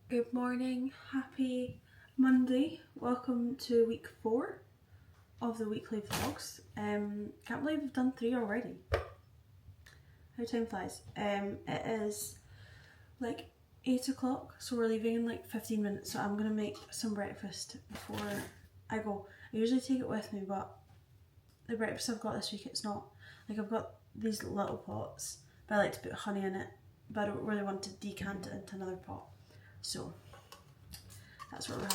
Good morning, happy Monday. Welcome to week 4 of the weekly vlogs. Can't believe we've done 3 already. How time flies. It is like 8 o'clock, so we're leaving in like 15 minutes, so I'm gonna make some breakfast before I go. I usually take it with me, but the breakfast I've got this week, it's not, like I've got these little pots, but I like to put honey in it, but I don't really want to decant it into another pot. So that's what we're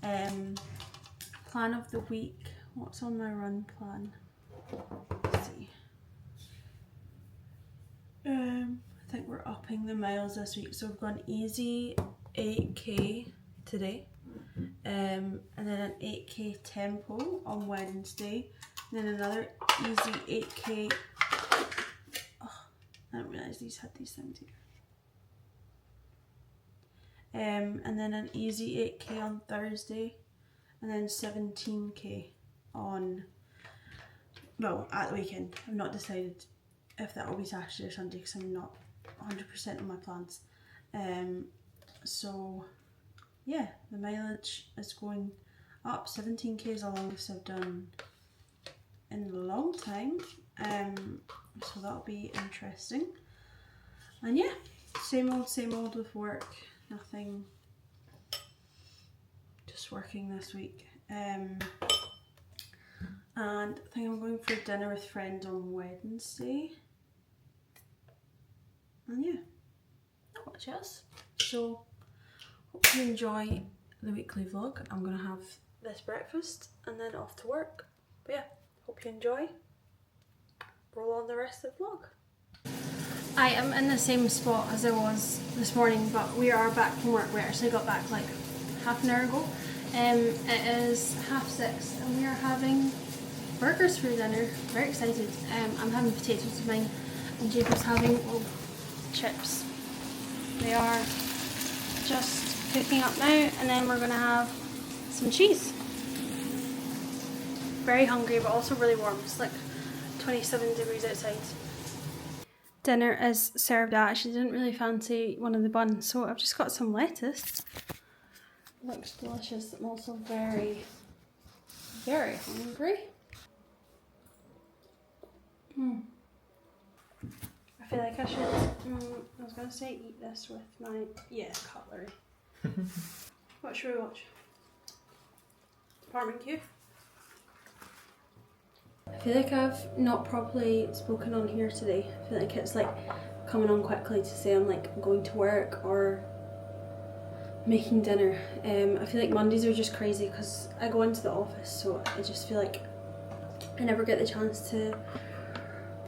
having. Plan of the week. What's on my run plan? Let's see. I think we're upping the miles this week. So we've gone easy 8k today. And then an 8k tempo on Wednesday. And then another easy 8k. Oh, I didn't realise these had these things here. And then an easy 8k on Thursday, and then 17k on, well, at the weekend. I've not decided if that will be Saturday or Sunday because I'm not 100% on my plans. So yeah, the mileage is going up. 17k is the longest I've done in a long time, so that'll be interesting. And yeah, same old with work. Nothing, just working this week. And I think I'm going for dinner with friends on Wednesday. And yeah, not much else. So hope you enjoy the weekly vlog. I'm gonna have this breakfast and then off to work. But yeah, hope you enjoy. Roll on the rest of the vlog. I am in the same spot as I was this morning, but we are back from work. We actually got back like half an hour ago. It is 6:30 and we are having burgers for dinner. Very excited. I'm having potatoes with mine and Jacob's having chips. They are just cooking up now, and then we're gonna have some cheese. Very hungry, but also really warm. It's like 27 degrees outside. Dinner is served out. I actually didn't really fancy one of the buns, so I've just got some lettuce. Looks delicious. I'm also very hungry. I feel like I should, I was going to say eat this with my, cutlery. What should we watch? Apartment Q? I feel like I've not properly spoken on here today. I feel like it's like coming on quickly to say I'm like going to work or making dinner. I feel like Mondays are just crazy because I go into the office, so I just feel like I never get the chance to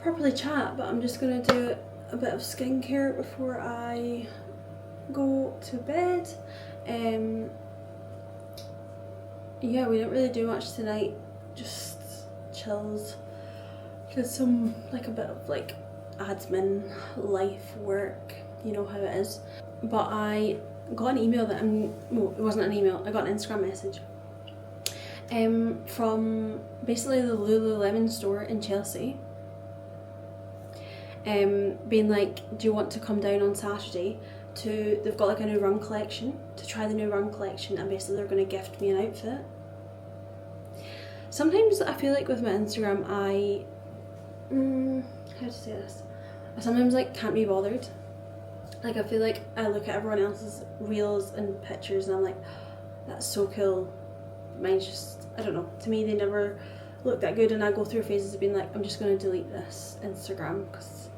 properly chat, but I'm just going to do a bit of skincare before I go to bed. Yeah, we didn't really do much tonight, just chills, did some like a bit of like admin life work, you know how it is. But I got an email that well, it wasn't an email, I got an Instagram message from basically the Lululemon store in Chelsea, being like, do you want to come down on Saturday to, they've got like a new run collection, to try the new run collection, and basically they're going to gift me an outfit. Sometimes I feel like with my Instagram I, how to say this, I sometimes like can't be bothered. Like I feel like I look at everyone else's reels and pictures and I'm like, that's so cool. Mine's just, I don't know, to me they never look that good, and I go through phases of being like, I'm just going to delete this Instagram because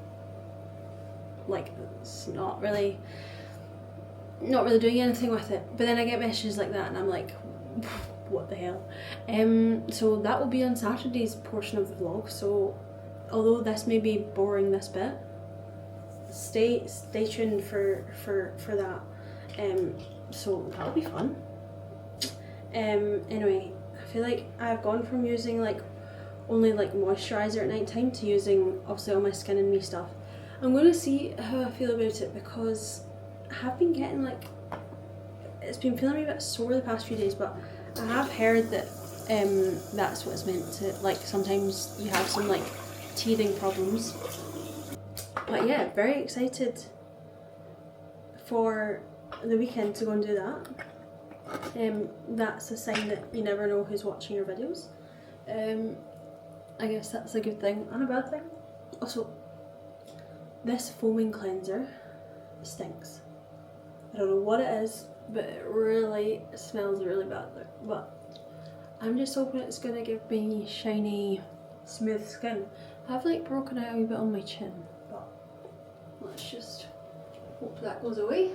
like it's not really doing anything with it. But then I get messages like that and I'm like, what the hell. So that will be on Saturday's portion of the vlog, so although this may be boring, this bit, stay tuned for that. So that'll be fun. Anyway, I feel like I've gone from using like only like moisturiser at night time to using obviously all my Skin and Me stuff. I'm going to see how I feel about it because I have been getting like, it's been feeling me a bit sore the past few days, but I have heard that that's what it's meant to, like sometimes you have some like teething problems. But yeah, very excited for the weekend to go and do that. That's a sign that you never know who's watching your videos. I guess that's a good thing and a bad thing. Also, this foaming cleanser stinks. I don't know what it is, but it really smells really bad. But I'm just hoping it's gonna give me shiny, smooth skin. I've like broken out a wee bit on my chin, but let's just hope that goes away.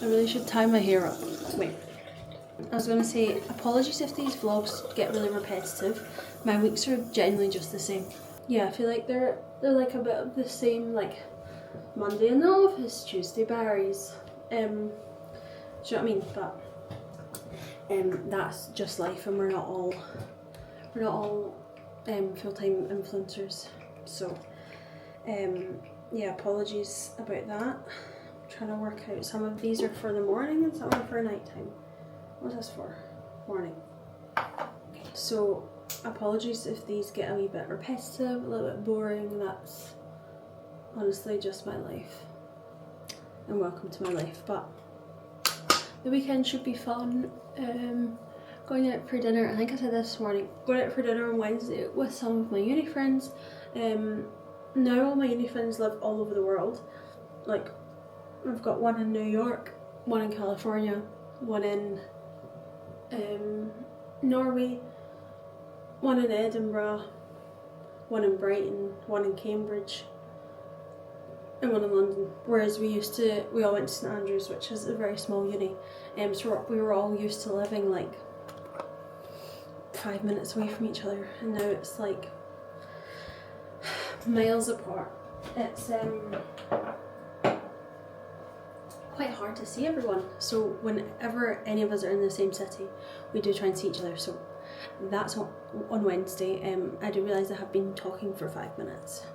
I really should tie my hair up. Wait. I was going to say, apologies if these vlogs get really repetitive. My weeks are genuinely just the same. Yeah, I feel like they're like a bit of the same, like Monday in the office, Tuesday berries. Do you know what I mean? But that's just life, and we're not all full-time influencers. So yeah, apologies about that. I'm trying to work out. Some of these are for the morning and some are for nighttime. What's this for? Morning. So apologies if these get a wee bit repetitive, a little bit boring. That's honestly just my life. And welcome to my life. But the weekend should be fun. Going out for dinner. I think I said this morning. Going out for dinner on Wednesday with some of my uni friends. Now all my uni friends live all over the world. Like, I've got one in New York, one in California, one in Norway, one in Edinburgh, one in Brighton, one in Cambridge, and one in London. Whereas we all went to St Andrews, which is a very small uni, so we were all used to living like 5 minutes away from each other, and now it's like miles apart. It's quite hard to see everyone, so whenever any of us are in the same city, we do try and see each other. So that's on Wednesday. I do realise I have been talking for 5 minutes.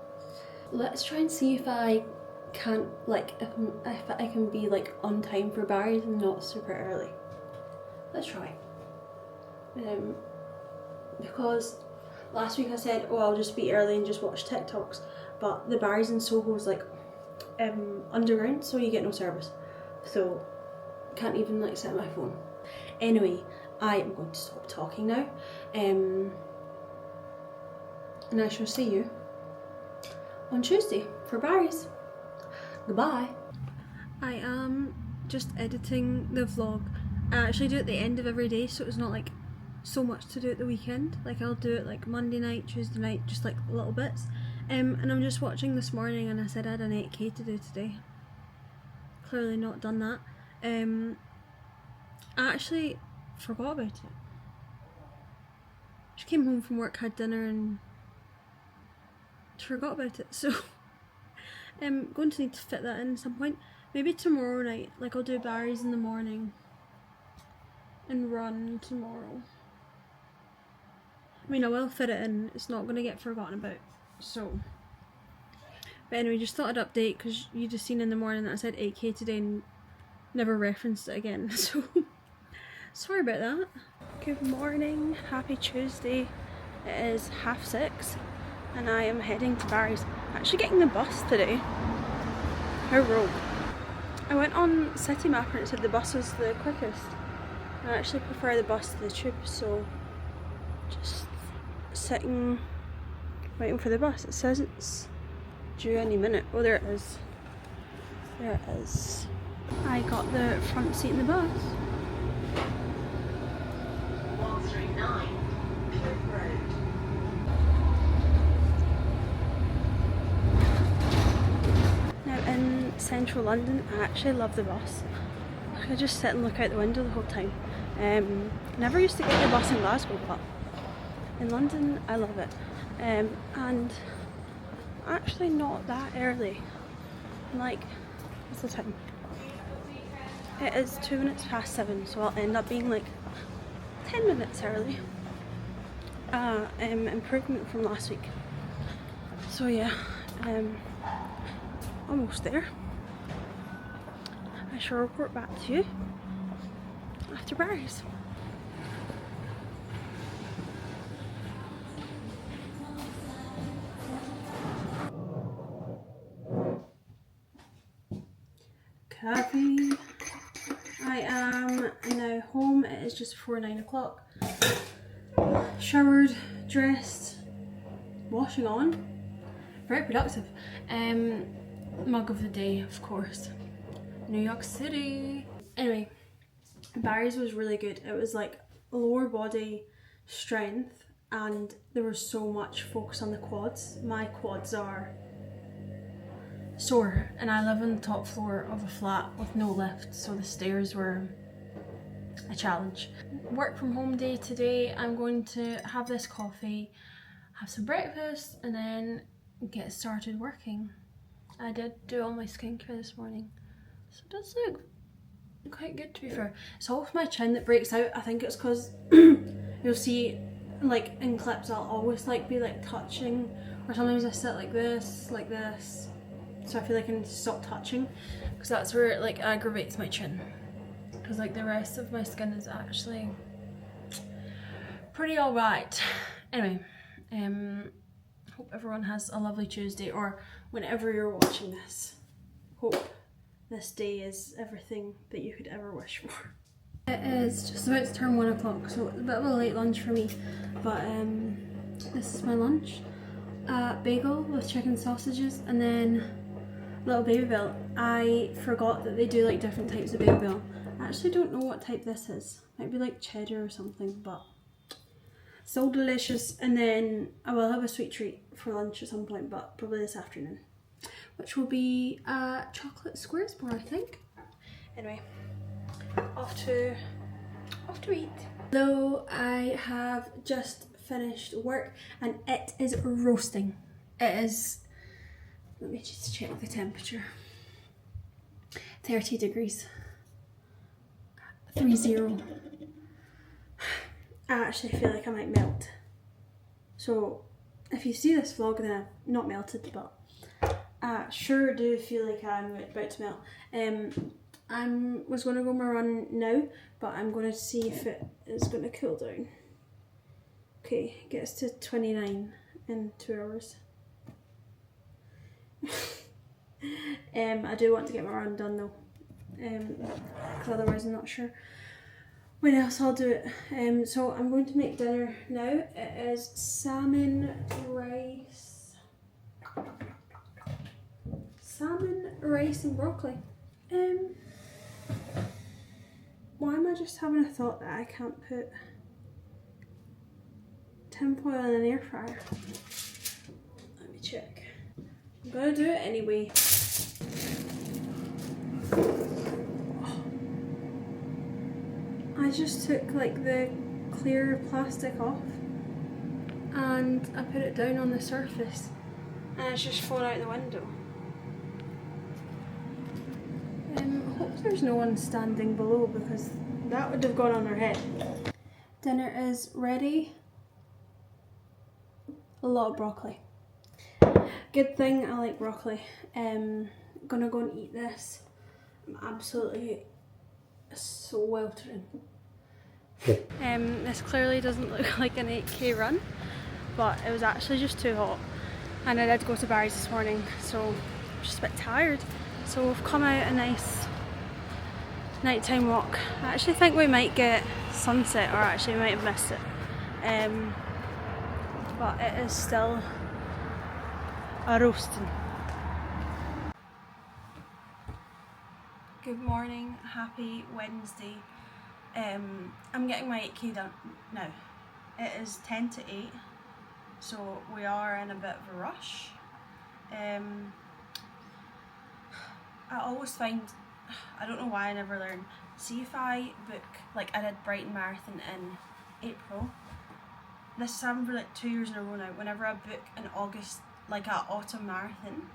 Let's try and see if I can't, like, if I can be like on time for Barry's and not super early. Let's try. Because last week I said, oh, I'll just be early and just watch TikToks, but the Barry's in Soho is like underground, so you get no service. So can't even like set my phone. Anyway, I am going to stop talking now, and I shall see you on Tuesday for Barry's. Goodbye. I am just editing the vlog. I actually do it at the end of every day, so it's not like so much to do at the weekend. Like, I'll do it like Monday night, Tuesday night, just like little bits. And I'm just watching this morning, and I said I had an 8K to do today. Clearly not done that. I actually forgot about it. Just came home from work, had dinner, and forgot about it. So I'm going to need to fit that in at some point. Maybe tomorrow night. Like, I'll do Barry's in the morning and run tomorrow. I mean, I will fit it in. It's not going to get forgotten about. So, but anyway, just thought I'd update because you just seen in the morning that I said 8K today and never referenced it again. So sorry about that. Good morning, happy Tuesday. It is 6:30 and I am heading to Barry's. I'm actually getting the bus today. How rogue. I went on City Mapper and it said the bus was the quickest. I actually prefer the bus to the tube, so just sitting waiting for the bus. It says it's due any minute. Oh, there it is. There it is. I got the front seat in the bus. 139 Cliff Road. Now in central London, I actually love the bus. I could just sit and look out the window the whole time. Never used to get the bus in Glasgow, but in London I love it. And actually not that early. Like, what's the time? It is 2 minutes past 7, so I'll end up being like 10 minutes early. Improvement from last week. So yeah, almost there. I shall report back to you after Barry's. Coffee. I am now home. It is just before 9 o'clock. Showered, dressed, washing on. Very productive. Mug of the day, of course. New York City. Anyway, Barry's was really good. It was like lower body strength and there was so much focus on the quads. My quads are sore and I live on the top floor of a flat with no lift, so the stairs were a challenge. Work from home day today. I'm going to have this coffee, have some breakfast and then get started working. I did do all my skincare this morning, so it does look quite good to be fair. It's off my chin that breaks out. I think it's because you'll see like in clips I'll always like be like touching, or sometimes I sit like this, so I feel like I need to stop touching because that's where it like aggravates my chin, because like the rest of my skin is actually pretty alright. Anyway, hope everyone has a lovely Tuesday, or whenever you're watching this. Hope this day is everything that you could ever wish for. It is just about to turn 1 o'clock, so it's a bit of a late lunch for me, but this is my lunch. Bagel with chicken sausages and then little Babybel. I forgot that they do like different types of Babybel. I actually don't know what type this is. Might be like cheddar or something, but so delicious. And then I will have a sweet treat for lunch at some point, but probably this afternoon, which will be a chocolate squares bar, I think. Anyway, off to eat. So I have just finished work and it is roasting. It is, let me just check the temperature. 30 degrees. 30. I actually feel like I might melt. So if you see this vlog then I've not melted, but I sure do feel like I'm about to melt. I was going to go on my run now, but I'm going to see if it is going to cool down. Okay, it gets to 29 in 2 hours. I do want to get my run done though, because otherwise I'm not sure when else I'll do it. So I'm going to make dinner now. It is salmon, rice and broccoli. Why am I just having a thought that I can't put tinfoil in an air fryer? Let me check. I'm gonna do it anyway. I just took like the clear plastic off and I put it down on the surface and it's just fallen out the window. Hope there's no one standing below because that would have gone on their head. Dinner is ready. A lot of broccoli. Good thing I like broccoli. Gonna go and eat this. I'm absolutely sweltering. This clearly doesn't look like an 8k run, but it was actually just too hot. And I did go to Barry's this morning, so I'm just a bit tired. So we've come out a nice nighttime walk. I actually think we might get sunset, or actually we might have missed it. But it is still a roasting. Good morning, happy Wednesday. I'm getting my 8k done now. It is 10 to 8, so we are in a bit of a rush. I always find, I don't know why I never learn, see if I book, like I did Brighton Marathon in April. This has happened for like 2 years in a row now. Whenever I book in August, like an autumn marathon,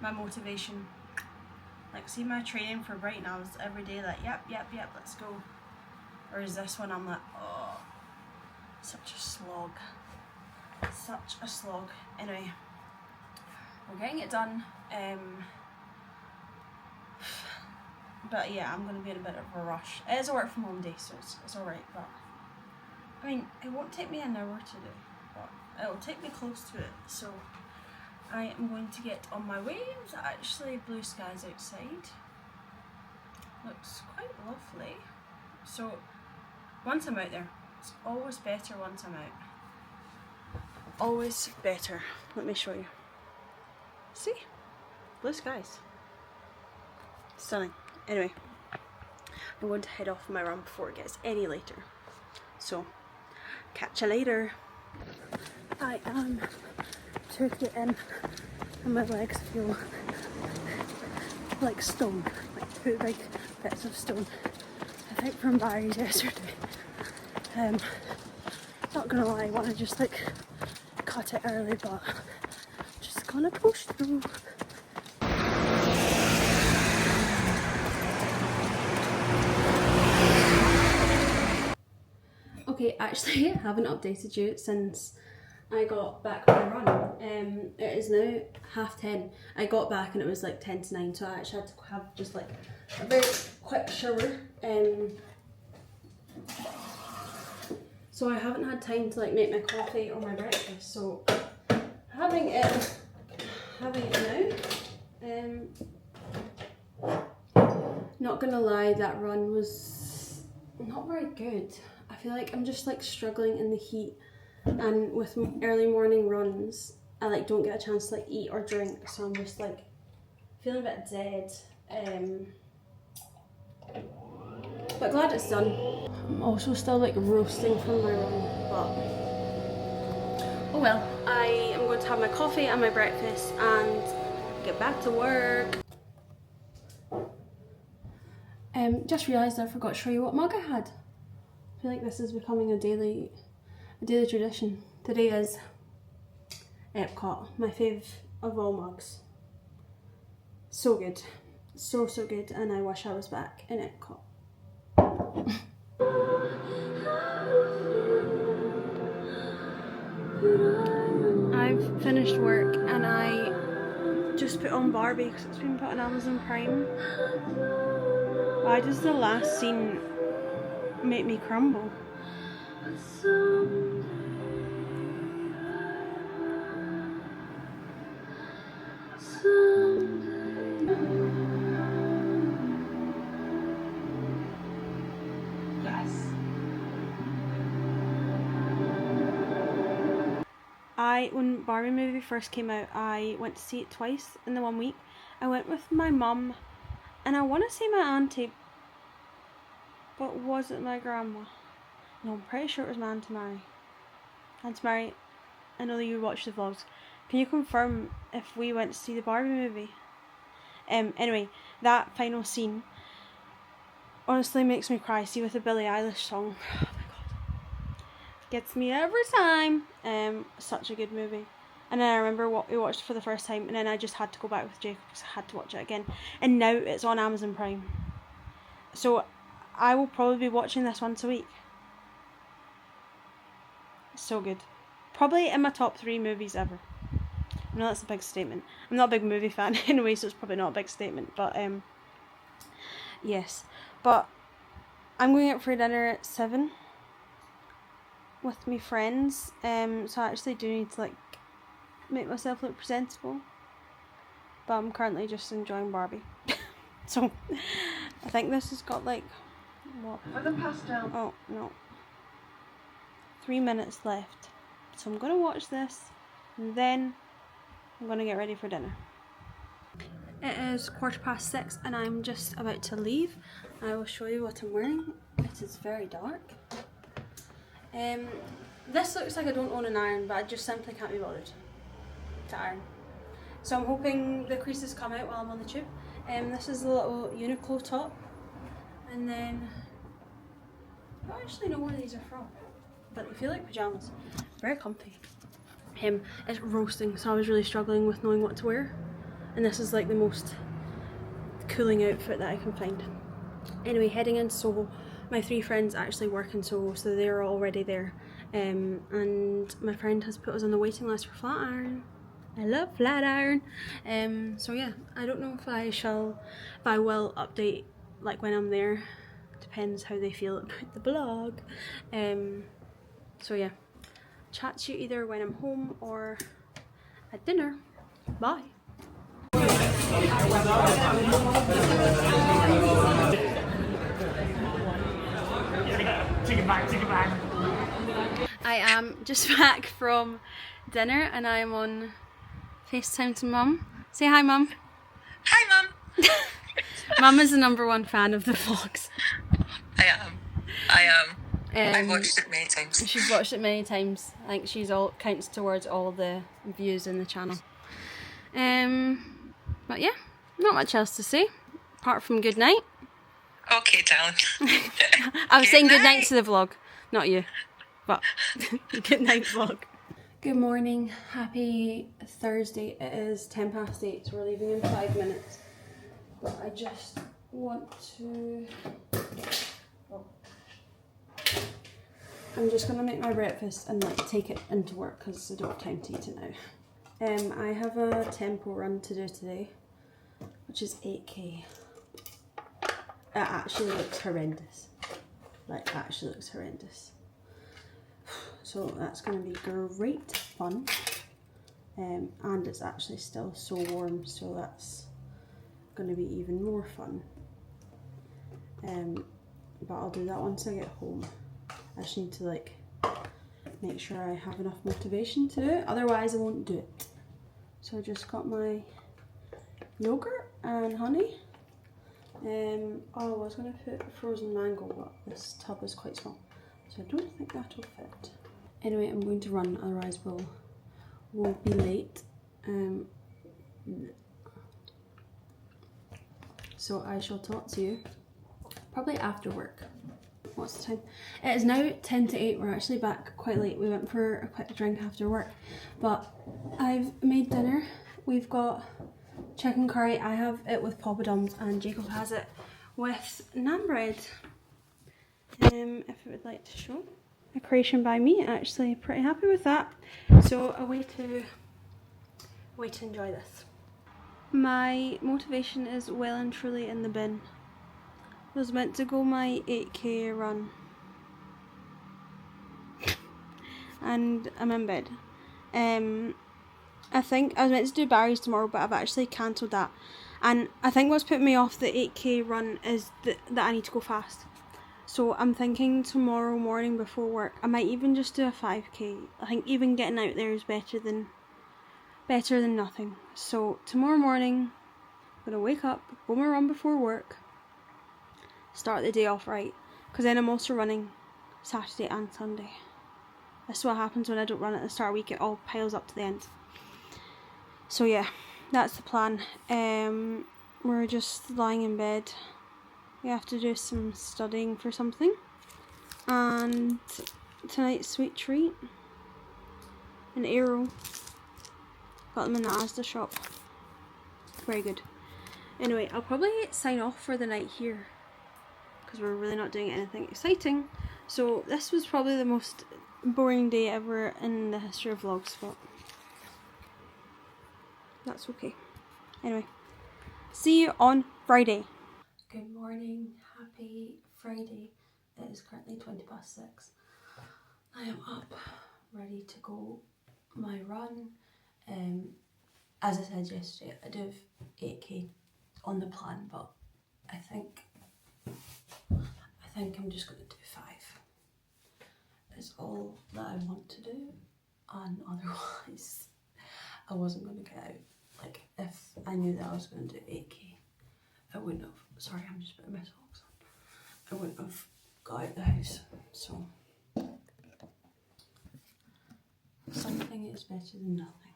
my motivation, like see my training for Brighton, I was every day like, yep, let's go. Whereas this one I'm like, oh, such a slog. Such a slog. Anyway, we're getting it done. But yeah, I'm going to be in a bit of a rush. It is a work from home day, so it's alright, but I mean, it won't take me an hour to do, but it'll take me close to it, so I am going to get on my way. There's actually blue skies outside. looks quite lovely. So once I'm out there, it's always better once I'm out. Always better. Let me show you. See? Blue skies. Stunning. Anyway, I'm going to head off my run before it gets any later. So, catch you later. I am took it in and my legs feel like stone, like two big bits of stone. I think from Barry's yesterday. Not gonna lie, I want to just like cut it early, but just gonna push through. Okay, actually I haven't updated you since I got back on my run. It is now 10:30. I got back and it was like 10 to 9, so I actually had to have just like a very quick shower. So I haven't had time to like make my coffee or my breakfast, so having it now. Not gonna lie, that run was not very good. I feel like I'm just like struggling in the heat, and with early morning runs I like don't get a chance to like eat or drink, so I'm just like feeling a bit dead. But glad it's done. I'm also still like roasting from my run, but oh well. I am going to have my coffee and my breakfast and get back to work. Just realised I forgot to show you what mug I had. I feel like this is becoming a daily tradition. Today is Epcot, my fave of all mugs. So good, so good, and I wish I was back in Epcot. I've finished work and I just put on Barbie because it's been put on Amazon Prime. Why does the last scene make me crumble? When Barbie movie first came out, I went to see it twice in the 1 week. I went with my mum and I want to say my auntie, but was it my grandma? No, I'm pretty sure it was my Auntie Mary. Auntie Mary, I know that you watch the vlogs. Can you confirm if we went to see the Barbie movie? Anyway, that final scene honestly makes me cry. See, with the Billie Eilish song. Oh my god. Gets me every time. Such a good movie. And then I remember we watched it for the first time, and then I just had to go back with Jacob because I had to watch it again. And now it's on Amazon Prime. So I will probably be watching this once a week. So good. Probably in my top 3 movies ever. I know that's a big statement. I'm not a big movie fan anyway, so it's probably not a big statement. But yes. But I'm going out for dinner at 7 with my friends. So I actually do need to like make myself look presentable. But I'm currently just enjoying Barbie. So I think this has got like what? Oh no. 3 minutes left. So I'm gonna watch this and then I'm gonna get ready for dinner. It is 6:15 and I'm just about to leave. I will show you what I'm wearing. It is very dark. This looks like I don't own an iron, but I just simply can't be bothered to iron. So I'm hoping the creases come out while I'm on the tube. This is the little Uniqlo top, and then I don't actually know where these are from, but they feel like pyjamas. Very comfy. It's roasting, so I was really struggling with knowing what to wear, and this is like the most cooling outfit that I can find. Anyway, heading in Soho. My 3 friends actually work in Soho, so they're already there, and my friend has put us on the waiting list for flat iron. I love flat iron. So yeah, I don't know if I will update like when I'm there. Depends how they feel about the blog. So yeah, chat to you either when I'm home or at dinner. Bye. I am just back from dinner and I'm on FaceTime to Mum. Say hi, Mum. Hi, Mum. Mum is the #1 fan of the vlogs. I am. I've watched it many times. She's watched it many times. I think she's all counts towards all the views in the channel. But yeah, not much else to say apart from good night. Okay, darling. I was saying good night to the vlog, not you, but good night vlog. Good morning, happy Thursday. It is 8:10, so we're leaving in 5 minutes. But I just want to. I'm just gonna make my breakfast and like take it into work because I don't have time to eat it now. I have a tempo run to do today, which is 8k. It actually looks horrendous. Like, actually looks horrendous. So that's gonna be great fun. And it's actually still so warm, so that's gonna be even more fun. But I'll do that once I get home. I just need to like make sure I have enough motivation to do it, otherwise I won't do it. So I just got my yogurt and honey. Oh, I was going to put frozen mango, but this tub is quite small, so I don't think that'll fit. Anyway, I'm going to run, otherwise we'll be late. So I shall talk to you probably after work. What's the time? It is now 10 to 8. We're actually back quite late. We went for a quick drink after work, but I've made dinner. We've got chicken curry. I have it with poppadoms and Jacob has it with naan bread. If it would like to show. A creation by me, actually pretty happy with that. So a way to enjoy this. My motivation is well and truly in the bin. I was meant to go my 8k run and I'm in bed. I think I was meant to do Barry's tomorrow, but I've actually cancelled that. And I think what's put me off the 8k run is that I need to go fast. So I'm thinking tomorrow morning before work, I might even just do a 5k. I think even getting out there is better than nothing. So tomorrow morning, I'm gonna wake up, go my run before work, start the day off right, because then I'm also running Saturday and Sunday. That's what happens when I don't run at the start of the week, it all piles up to the end. So yeah, that's the plan. We're just lying in bed. We have to do some studying for something, and tonight's sweet treat, an Aero. Got them in the Asda shop. Very good. Anyway, I'll probably sign off for the night here, because we're really not doing anything exciting. So this was probably the most boring day ever in the history of vlogs, but that's okay. Anyway, see you on Friday. Good morning, happy Friday. It is currently 6:20. I am up, ready to go my run. As I said yesterday, I do have 8k on the plan, but I think I'm just going to do 5. It's all that I want to do, and otherwise I wasn't going to get out. Like, if I knew that I was going to do 8k, I wouldn't have. Sorry, I'm just putting my socks on. I wouldn't have got out the house. So something is better than nothing.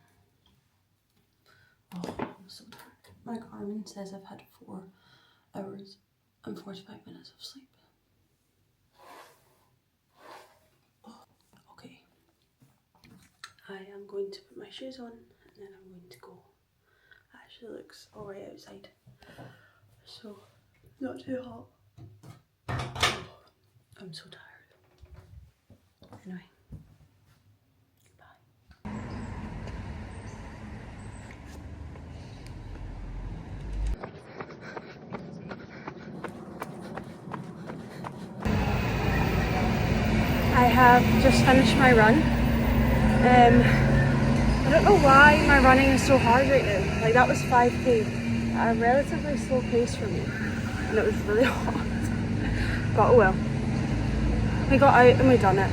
Oh, I'm so tired. My Garmin says I've had 4 hours and 45 minutes of sleep. Oh, okay. I am going to put my shoes on and then I'm going to go. It actually looks alright outside, so not too hot. Oh, I'm so tired. Anyway. I have just finished my run. I don't know why my running is so hard right now. Like, that was 5k at a relatively slow pace for me, and it was really hot. But oh well. We got out and we done it.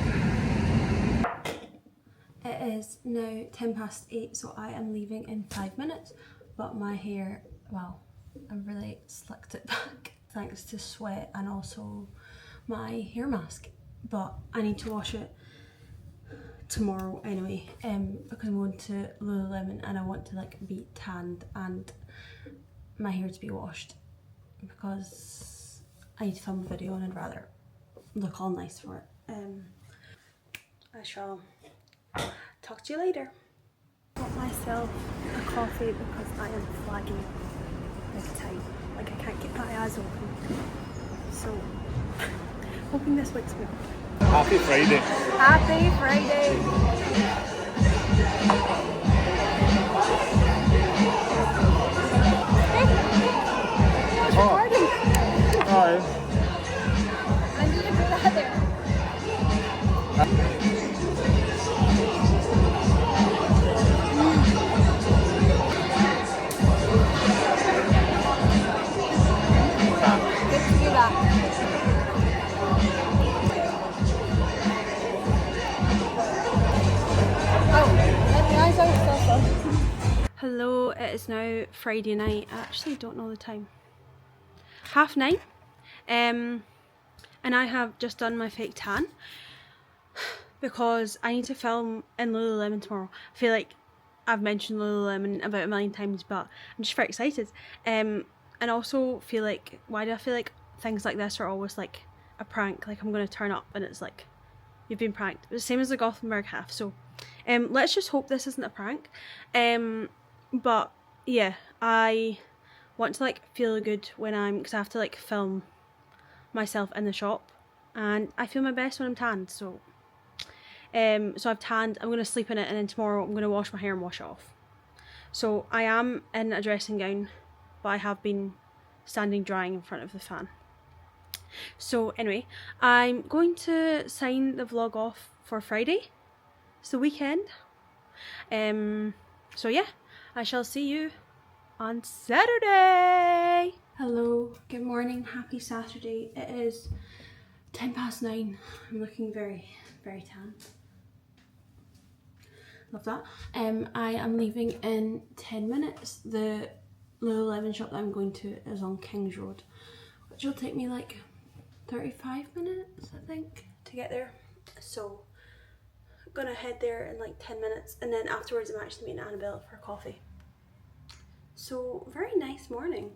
It is now 8:10, so I am leaving in 5 minutes. But my hair, well, I really slicked it back thanks to sweat and also my hair mask. But I need to wash it tomorrow anyway, because I'm going to Lululemon and I want to like be tanned and my hair to be washed because I need to film a video and I'd rather look all nice for it. I shall talk to you later. Got myself a coffee because I am flagging big time. Like I can't keep my eyes open. So hoping this wakes me up. Happy Friday. Happy Friday. Hi. When did you put that there? Good to do that. Hello, it is now Friday night. I actually don't know the time. 9:30. And I have just done my fake tan because I need to film in Lululemon tomorrow. I feel like I've mentioned Lululemon about a million times, but I'm just very excited. And also feel like, why do I feel like things like this are always like a prank? Like I'm going to turn up and it's like, you've been pranked. It's the same as the Gothenburg half, so let's just hope this isn't a prank. But yeah, I want to like feel good when because I have to like film myself in the shop and I feel my best when I'm tanned, so I've tanned, I'm going to sleep in it, and then tomorrow I'm going to wash my hair and wash it off. So I am in a dressing gown, but I have been standing drying in front of the fan. So anyway, I'm going to sign the vlog off for Friday. It's the weekend. So yeah, I shall see you on Saturday. Hello, good morning, happy Saturday. It is 9:10. I'm looking very, very tan. Love that. I am leaving in 10 minutes. The Lululemon shop that I'm going to is on Kings Road, which will take me like 35 minutes, I think, to get there. So I'm gonna head there in like 10 minutes, and then afterwards I'm actually meeting Annabelle for coffee. So very nice morning.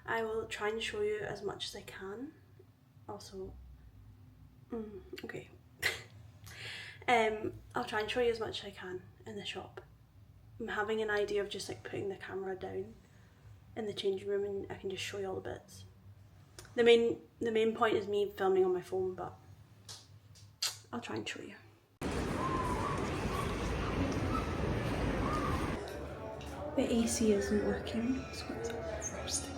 I will try and show you as much as I can. Also, okay. I'll try and show you as much as I can in the shop. I'm having an idea of just like putting the camera down in the changing room and I can just show you all the bits. The main point is me filming on my phone, but I'll try and show you. The AC isn't working, so it's frosting.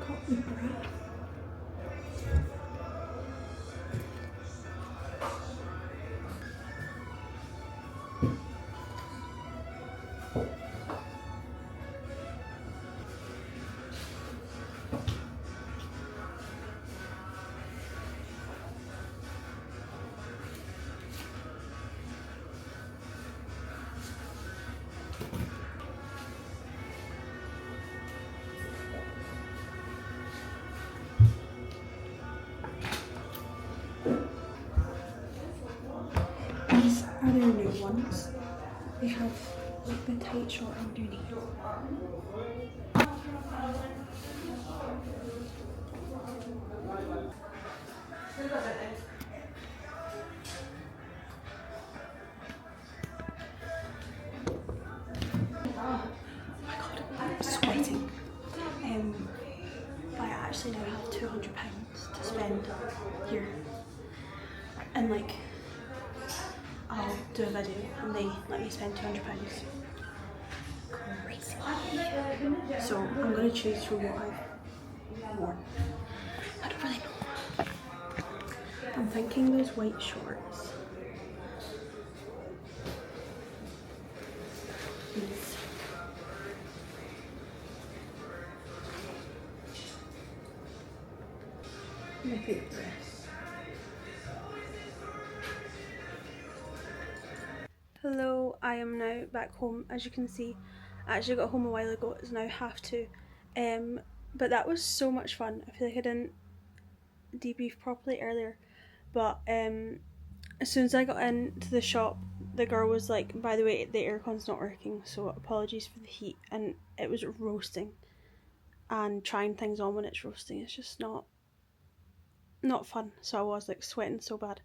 Cotton bra. These are their new ones. They have like the tight short underneath. Oh my god, I'm sweating. But I actually now have £200 to spend here. And like, I'll do a video and they let me spend £200. Crazy. So I'm going to choose from what I've worn. I don't really know. thinking those white shorts. These. My favourite dress. Hello, I am now back home. As you can see, I actually got home a while ago. It's now 2:30. But that was so much fun. I feel like I didn't debrief properly earlier, but as soon as I got into the shop, the girl was like, by the way, the aircon's not working, so apologies for the heat. And it was roasting, and trying things on when it's roasting is just not fun. So I was like sweating so bad,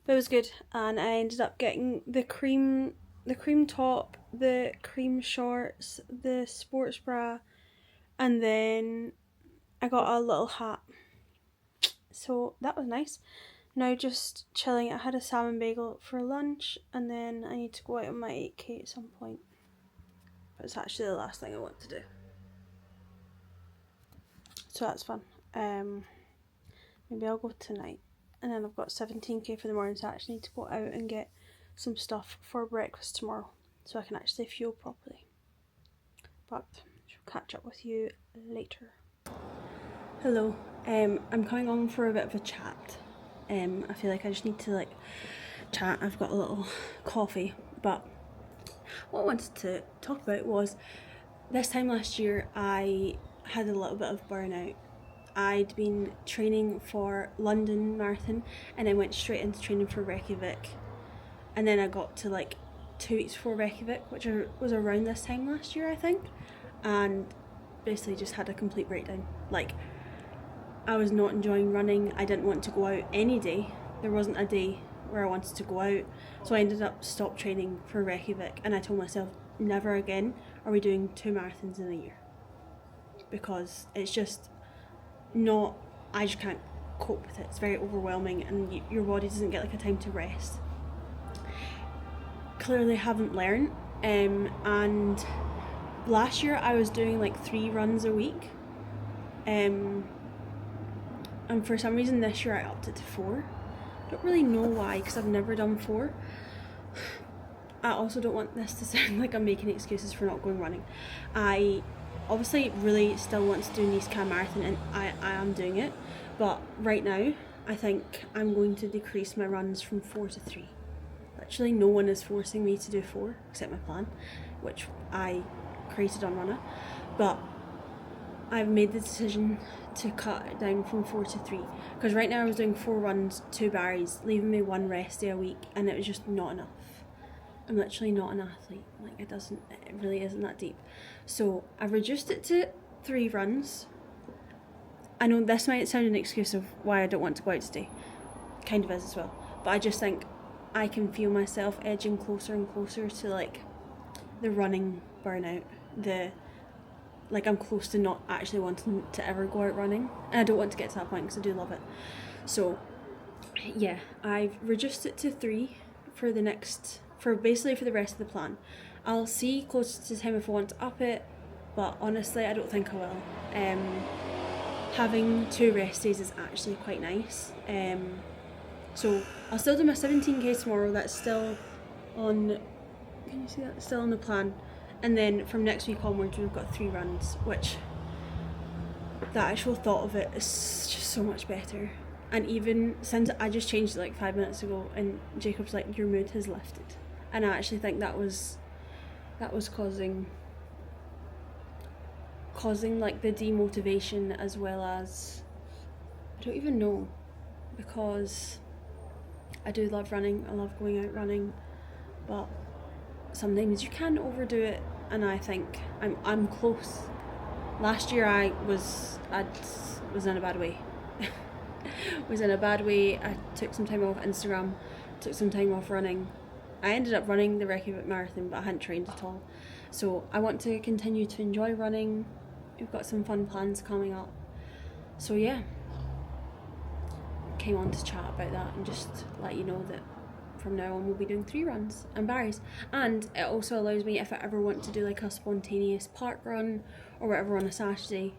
but it was good. And I ended up getting the cream top, the cream shorts, the sports bra, and then I got a little hat. So that was nice. Now just chilling. I had a salmon bagel for lunch, and then I need to go out on my 8k at some point. But it's actually the last thing I want to do. So that's fun. Maybe I'll go tonight. And then I've got 17k for the morning, so I actually need to go out and get some stuff for breakfast tomorrow, so I can actually fuel properly. But I'll catch up with you later. Hello. I'm coming on for a bit of a chat. I feel like I just need to like chat. I've got a little coffee, but what I wanted to talk about was this time last year I had a little bit of burnout. I'd been training for London Marathon, and I went straight into training for Reykjavik, and then I got to like 2 weeks before Reykjavik, which was around this time last year I think, and basically just had a complete breakdown. Like, I was not enjoying running. I didn't want to go out any day. There wasn't a day where I wanted to go out, so I ended up stop training for Reykjavik, and I told myself never again are we doing 2 marathons in a year, because it's just not, I just can't cope with it. It's very overwhelming, and your body doesn't get like a time to rest. Clearly haven't learned. And last year I was doing like 3 runs a week, and for some reason this year I upped it to 4. I don't really know why, because I've never done 4. I also don't want this to sound like I'm making excuses for not going running. I obviously really still want to do Nice Marathon, and I am doing it, but right now I think I'm going to decrease my runs from 4 to 3. Literally no one is forcing me to do 4 except my plan, which I created on Runner, but I've made the decision to cut it down from 4 to 3, because right now I was doing 4 runs, 2 barries, leaving me 1 rest day a week, and it was just not enough. I'm literally not an athlete. Like, it really isn't that deep. So I've reduced it to 3 runs. I know this might sound an excuse of why I don't want to go out today. Kind of is as well. But I just think I can feel myself edging closer and closer to like the running burnout. Like, I'm close to not actually wanting to ever go out running. And I don't want to get to that point because I do love it. So yeah, I've reduced it to 3 for the rest of the plan. I'll see closer to the time if I want to up it, but honestly I don't think I will. Having 2 rest days is actually quite nice. So I'll still do my 17k tomorrow. That's still on, can you see that? It's still on the plan. And then from next week onwards we've got 3 runs, which the actual thought of it is just so much better. And even since I just changed it like 5 minutes ago, and Jacob's like, your mood has lifted, and I actually think that was causing like the demotivation, as well as, I don't even know, because I do love running, I love going out running, but sometimes you can overdo it, and I think I'm close. Last year I was in a bad way. I took some time off Instagram, took some time off running. I ended up running the Reykjavik Marathon, but I hadn't trained at all. So I want to continue to enjoy running. We've got some fun plans coming up. So yeah, came on to chat about that and just let you know that from now on we'll be doing 3 runs and barries. And it also allows me, if I ever want to do like a spontaneous park run or whatever on a Saturday,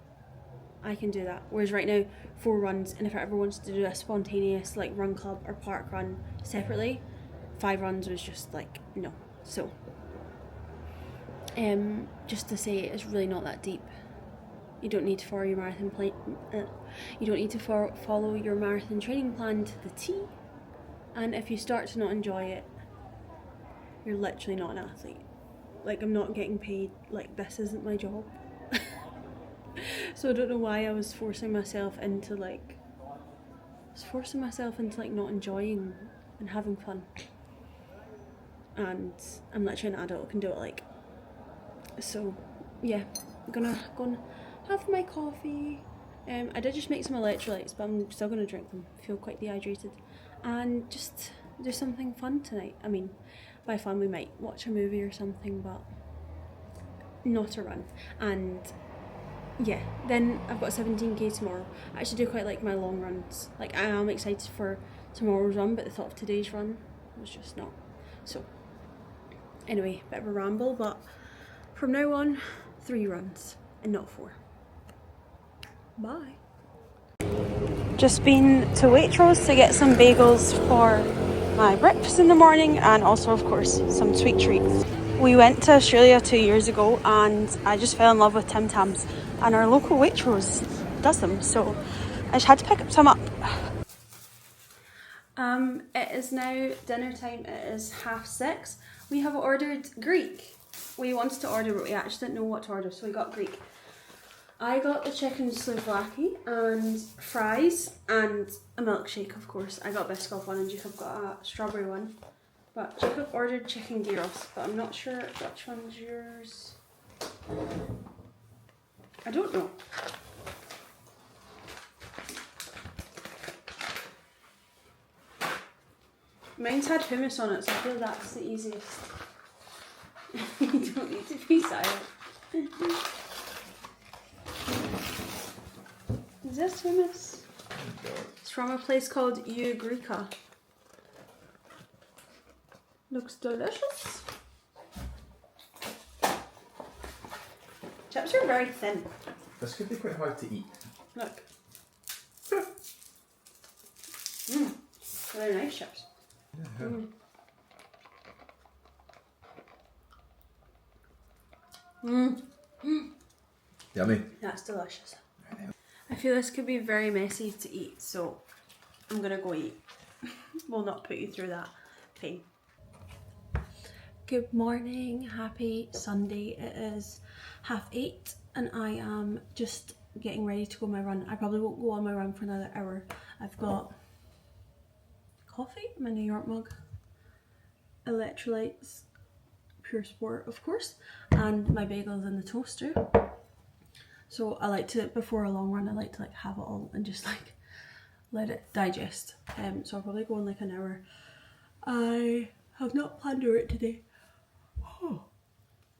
I can do that. Whereas right now, 4 runs, and if I ever wanted to do a spontaneous like run club or park run separately, 5 runs was just like no. So just to say, it's really not that deep. You don't need to follow your marathon you don't need to follow your marathon training plan to the T. And if you start to not enjoy it, you're literally not an athlete. Like, I'm not getting paid. Like, this isn't my job. So I don't know why I was forcing myself into like not enjoying and having fun. And I'm literally an adult, I can do it like. So yeah, I'm gonna go and have my coffee. I did just make some electrolytes, but I'm still gonna drink them. I feel quite dehydrated. And just do something fun tonight. I mean, by fun we might watch a movie or something, but not a run. And yeah, then I've got 17k tomorrow. I actually do quite like my long runs. Like, I am excited for tomorrow's run, but the thought of today's run was just not. So anyway, bit of a ramble, but from now on, 3 runs and not 4. Bye. Just been to Waitrose to get some bagels for my breakfast in the morning, and also of course some sweet treats. We went to Australia 2 years ago and I just fell in love with Tim Tams, and our local Waitrose does them, so I just had to pick some up. It is now dinner time. It is 6:30. We have ordered Greek. We wanted to order, but we actually didn't know what to order, so we got Greek. I got the chicken souvlaki and fries and a milkshake, of course. I got a Biscoff one and Jacob got a strawberry one. But Jacob ordered chicken gyros, but I'm not sure which one's yours. I don't know. Mine's had hummus on it, so I feel that's the easiest. You don't need to be silent. Is this hummus? It's from a place called Ugrika. Looks delicious. Chips are very thin. This could be quite hard to eat. Look. Really nice chips. Yeah. Yummy. That's delicious. I feel this could be very messy to eat, so I'm gonna go eat. Will not put you through that pain. Good morning, happy Sunday. It is 8:30 and I am just getting ready to go on my run. I probably won't go on my run for another hour. I've got coffee, my New York mug, electrolytes, Pure Sport of course, and my bagels in the toaster. So I like to, before a long run, I like to like have it all and just like let it digest. So I'll probably go in like an hour. I have not planned a route today.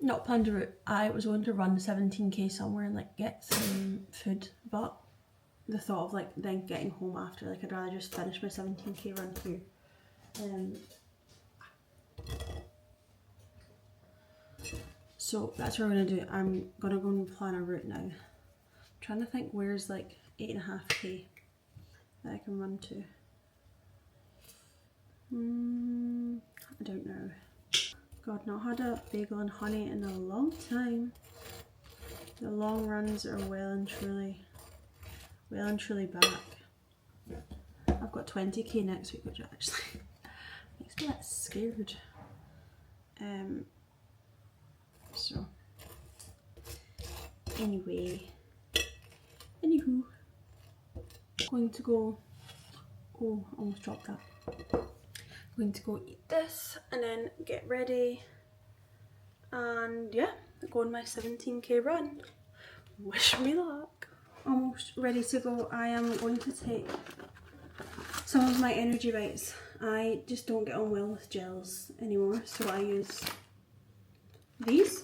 Not planned a route. I was going to run 17k somewhere and like get some food, but the thought of like then getting home after, like I'd rather just finish my 17k run here. So that's what we're gonna do. I'm gonna go and plan a route now. I'm trying to think where's like 8.5k that I can run to. I don't know. God, not had a bagel and honey in a long time. The long runs are well and truly back. I've got 20k next week, which actually makes me a bit scared. So anyway, anywho, going to go, oh, almost dropped that. Going to go eat this and then get ready and yeah, go on my 17k run. Wish me luck. Almost ready to go. I am going to take some of my energy bites. I just don't get on well with gels anymore, so I use these.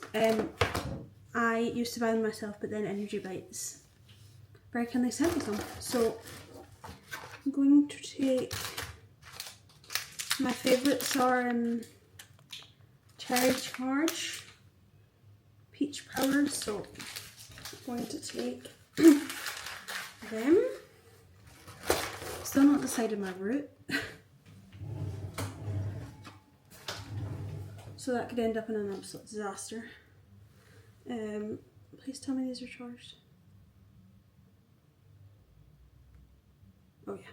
I used to buy them myself, but then Energy Bites very kindly sent me some. So I'm going to take, my favourites are Cherry Charge, Peach Powder, so I'm going to take them. Still not decided my route. So that could end up in an absolute disaster. Please tell me these are charged. Oh yeah,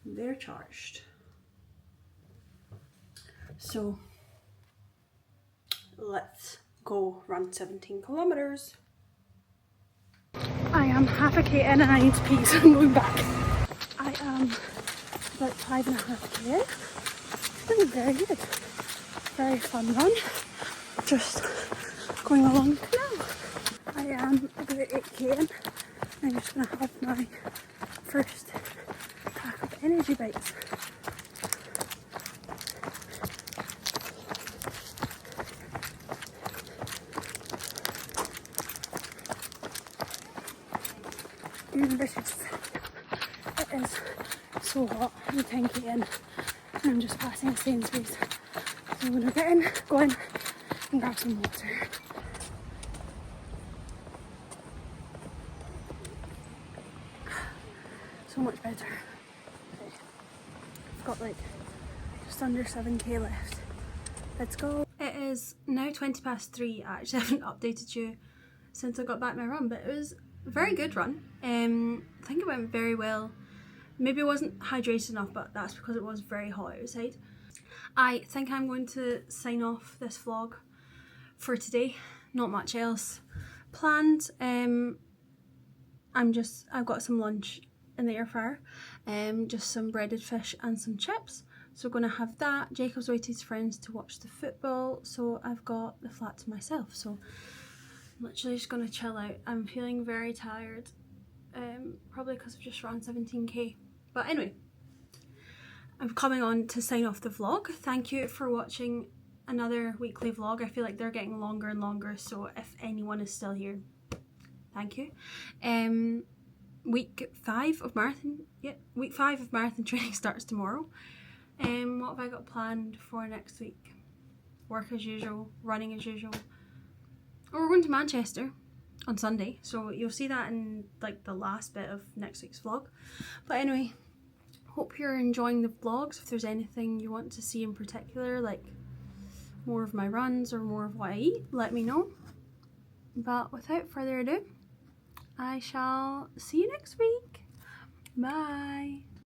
they're charged. So let's go run 17 kilometers. I am half a k in and I need to pee, so I'm going back. I am about 5.5 k in. Feeling very good. Very fun run. Just going along the canal. I am about 8 k in. I'm just going to have my first pack of energy bites. Delicious. It is so hot. I'm 10 k in and I'm just passing Sainsbury's. So I'm going to get in, go in and grab some water. So much better. Okay. I've got like just under 7 k left. Let's go. It is now 3:20. I actually haven't updated you since I got back my run, but it was a very good run. I think it went very well. Maybe I wasn't hydrated enough, but that's because it was very hot outside. I think I'm going to sign off this vlog for today. Not much else planned. I've got some lunch in the air fryer, just some breaded fish and some chips. So we're going to have that. Jacob's away to his friends to watch the football, so I've got the flat to myself. So I'm literally just going to chill out. I'm feeling very tired, probably because I've just run 17k. But anyway, I'm coming on to sign off the vlog. Thank you for watching another weekly vlog. I feel like they're getting longer and longer, so if anyone is still here, thank you. Week 5 of marathon, week 5 of marathon training starts tomorrow. What have I got planned for next week? Work as usual, running as usual. Oh, we're going to Manchester on Sunday, so you'll see that in like the last bit of next week's vlog. But anyway, hope you're enjoying the vlogs. If there's anything you want to see in particular, like more of my runs or more of what I eat, let me know. But without further ado, I shall see you next week. Bye.